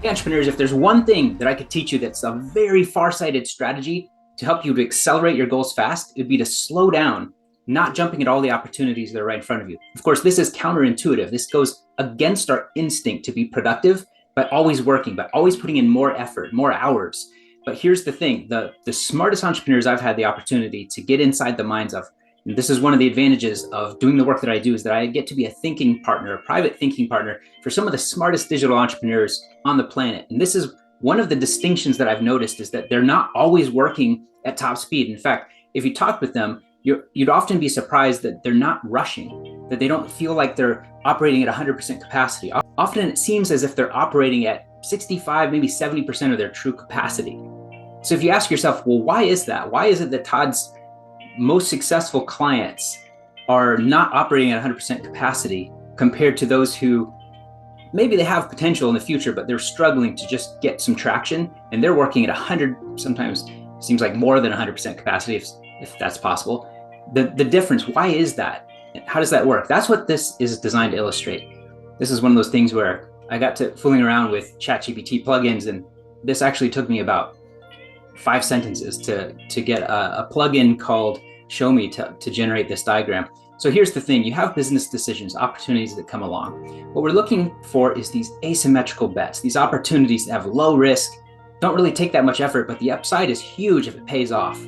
Entrepreneurs, if there's one thing that I could teach you that's a very far-sighted strategy to help you to accelerate your goals fast, it would be to slow down, not jumping at all the opportunities that are right in front of you. Of course, this is counterintuitive. This goes against our instinct to be productive, but always working, but always putting in more effort, more hours. But here's the thing, the smartest entrepreneurs I've had the opportunity to get inside the minds of, and this is one of the advantages of doing the work that I do, is that I get to be a thinking partner, a private thinking partner for some of the smartest digital entrepreneurs on the planet. And this is one of the distinctions that I've noticed, is that they're not always working at top speed. In fact, if you talk with them, you'd often be surprised that they're not rushing, that they don't feel like they're operating at 100% capacity. Often it seems as if they're operating at 65, maybe 70% of their true capacity. So if you ask yourself, well, why is that? Why is it that Todd's most successful clients are not operating at 100% capacity compared to those who maybe they have potential in the future, but they're struggling to just get some traction, and they're working at 100, sometimes seems like more than 100% capacity, if that's possible. The difference, why is that? How does that work? That's what this is designed to illustrate. This is one of those things where I got to fooling around with ChatGPT plugins, and this actually took me about 5 sentences to get a plugin called Show Me to generate this diagram. So here's the thing, you have business decisions, opportunities that come along. What we're looking for is these asymmetrical bets, these opportunities that have low risk, don't really take that much effort, but the upside is huge if it pays off.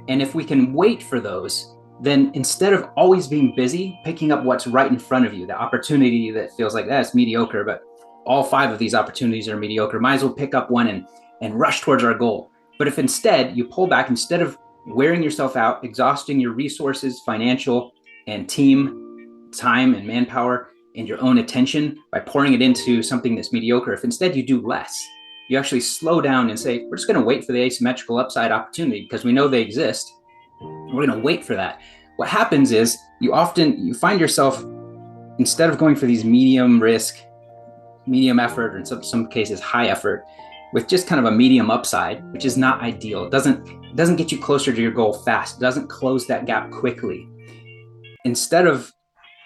And if we can wait for those, then instead of always being busy picking up what's right in front of you, the opportunity that feels like that's mediocre, but all 5 of these opportunities are mediocre, might as well pick up one and rush towards our goal. But if instead you pull back, instead of wearing yourself out, exhausting your resources, financial and team time and manpower and your own attention by pouring it into something that's mediocre, if instead you do less, you actually slow down and say, we're just going to wait for the asymmetrical upside opportunity because we know they exist. We're going to wait for that. What happens is you find yourself, instead of going for these medium risk, medium effort, or in some cases high effort, with just kind of a medium upside, which is not ideal. It doesn't get you closer to your goal fast. It doesn't close that gap quickly. Instead of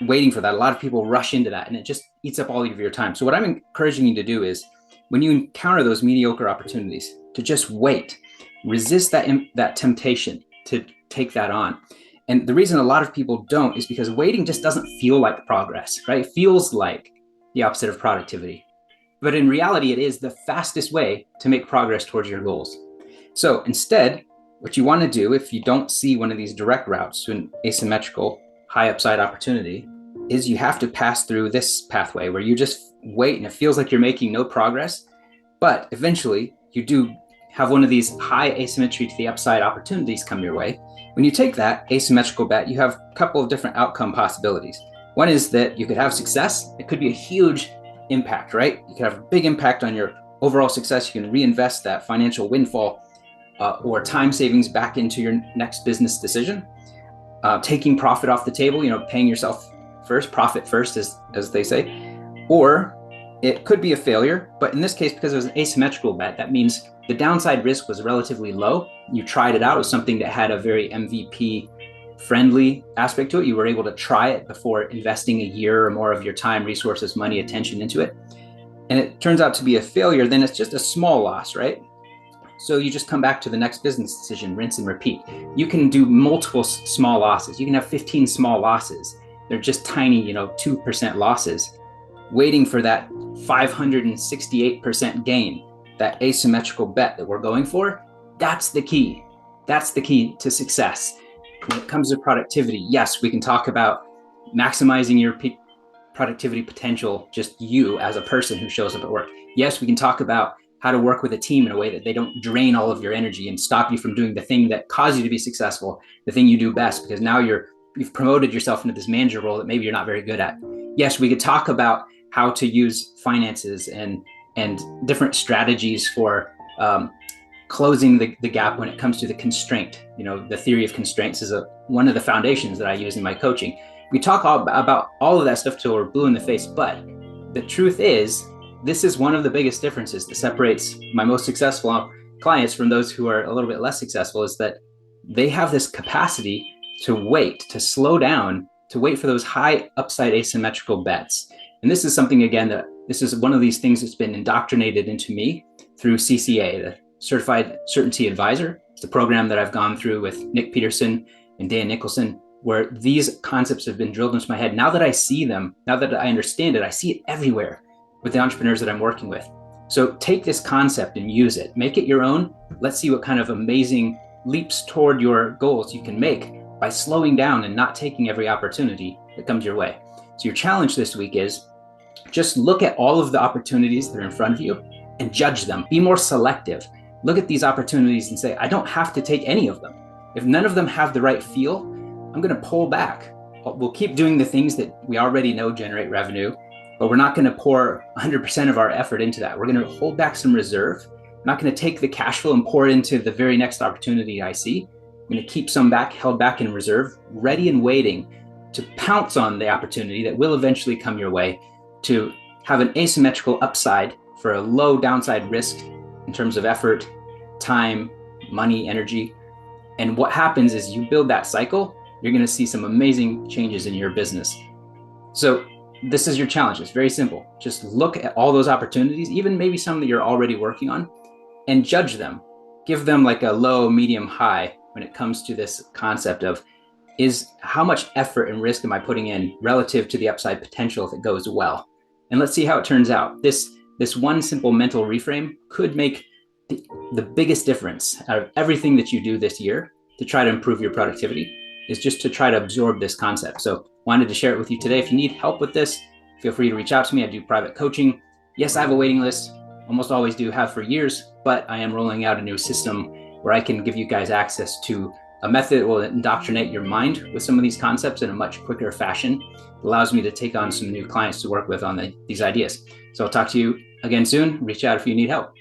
waiting for that, a lot of people rush into that and it just eats up all of your time. So what I'm encouraging you to do is, when you encounter those mediocre opportunities, to just wait, resist that temptation to take that on. And the reason a lot of people don't is because waiting just doesn't feel like progress, right? It feels like the opposite of productivity. But in reality, it is the fastest way to make progress towards your goals. So instead, what you want to do, if you don't see one of these direct routes to an asymmetrical high upside opportunity, is you have to pass through this pathway where you just wait and it feels like you're making no progress, but eventually you do have one of these high asymmetry to the upside opportunities come your way. When you take that asymmetrical bet, you have a couple of different outcome possibilities. One is that you could have success. It could be a huge impact, right? You could have a big impact on your overall success. You can reinvest that financial windfall or time savings back into your next business decision. Taking profit off the table, paying yourself first, profit first, as they say. Or it could be a failure, but in this case, because it was an asymmetrical bet, that means the downside risk was relatively low. You tried it out. It was something that had a very MVP friendly aspect to it. You were able to try it before investing a year or more of your time, resources, money, attention into it. And it turns out to be a failure, then it's just a small loss, right? So you just come back to the next business decision, rinse and repeat. You can do multiple small losses. You can have 15 small losses. They're just tiny, 2% losses, waiting for that 568% gain, that asymmetrical bet that we're going for. That's the key. That's the key to success. When it comes to productivity, yes, we can talk about maximizing your productivity potential, just you as a person who shows up at work. Yes, we can talk about how to work with a team in a way that they don't drain all of your energy and stop you from doing the thing that caused you to be successful, the thing you do best, because now you've promoted yourself into this manager role that maybe you're not very good at. Yes, we could talk about how to use finances and different strategies for closing the gap when it comes to the constraint. The theory of constraints is one of the foundations that I use in my coaching. We talk about all of that stuff till we're blue in the face, but the truth is, this is one of the biggest differences that separates my most successful clients from those who are a little bit less successful, is that they have this capacity to wait, to slow down, to wait for those high upside asymmetrical bets. And this is something, again, that This is one of these things that's been indoctrinated into me through CCA, the Certified Certainty Advisor. It's the program that I've gone through with Nick Peterson and Dan Nicholson, where these concepts have been drilled into my head. Now that I see them, now that I understand it, I see it everywhere with the entrepreneurs that I'm working with. So take this concept and use it. Make it your own. Let's see what kind of amazing leaps toward your goals you can make by slowing down and not taking every opportunity that comes your way. So your challenge this week is just look at all of the opportunities that are in front of you and judge them. Be more selective. Look at these opportunities and say, I don't have to take any of them. If none of them have the right feel, I'm going to pull back. We'll keep doing the things that we already know generate revenue, but we're not going to pour 100% of our effort into that. We're going to hold back some reserve. I'm not going to take the cash flow and pour it into the very next opportunity I see. I'm going to keep some back, held back in reserve, ready and waiting to pounce on the opportunity that will eventually come your way, to have an asymmetrical upside for a low downside risk in terms of effort, time, money, energy. And what happens is you build that cycle, you're going to see some amazing changes in your business. So this is your challenge. It's very simple. Just look at all those opportunities, even maybe some that you're already working on, and judge them. Give them like a low, medium, high when it comes to this concept of, is how much effort and risk am I putting in relative to the upside potential if it goes well? And let's see how it turns out. This one simple mental reframe could make the biggest difference out of everything that you do this year to try to improve your productivity, is just to try to absorb this concept. So wanted to share it with you today. If you need help with this, feel free to reach out to me. I do private coaching. Yes, I have a waiting list. Almost always do, have for years, but I am rolling out a new system where I can give you guys access to a method that will indoctrinate your mind with some of these concepts in a much quicker fashion. It allows me to take on some new clients to work with on these ideas. So I'll talk to you again soon. Reach out if you need help.